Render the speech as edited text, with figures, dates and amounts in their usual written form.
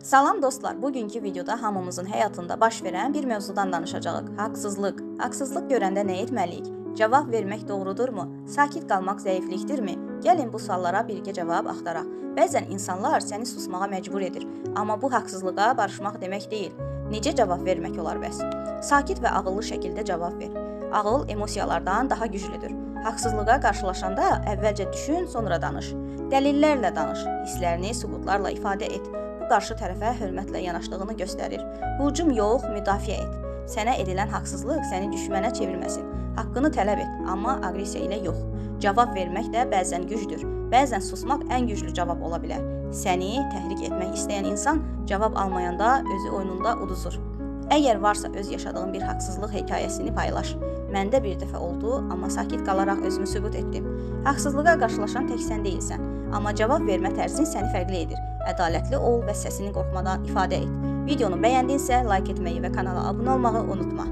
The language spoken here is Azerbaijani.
Salam dostlar, bugünkü videoda hamımızın həyatında baş verən bir mövzudan danışacağıq. Haqsızlıq. Haqsızlıq görəndə nə etməliyik? Cavab vermək doğrudurmu? Sakit qalmaq zəiflikdirmi? Gəlin bu suallara birgə cavab axtaraq. Bəzən insanlar səni susmağa məcbur edir, amma bu haqsızlığa barışmaq demək deyil. Necə cavab vermək olar bəs? Sakit və ağıllı şəkildə cavab ver. Ağıl emosiyalardan daha güclüdür. Haqsızlığa qarşılaşanda əvvəlcə düşün, sonra danış. Dəlillərlə danış, hisslərini sübutlarla ifadə et. Bu qarşı tərəfə hörmətlə yanaşdığını göstərir. Hücum yox, müdafiə et. Sənə edilən haqsızlıq səni düşmənə çevirməsin. Haqqını tələb et, amma aqressiya ilə yox. Cavab vermək də bəzən gücdür. Bəzən susmaq ən güclü cavab ola bilər. Səni təhrik etmək istəyən insan cavab almayanda özü oyununda uduzur. Əgər varsa öz yaşadığın bir haqsızlıq hekayəsini paylaş. Məndə bir dəfə oldu, amma sakit qalaraq özümü sübut etdim. Haqsızlığa qarşılaşan tək sən deyilsən, amma cavab vermə tərzin səni fərqli edir. Ədalətli ol və səsini qorxmadan ifadə et. Videonu bəyəndinsə like etməyi və kanala abunə olmağı unutma.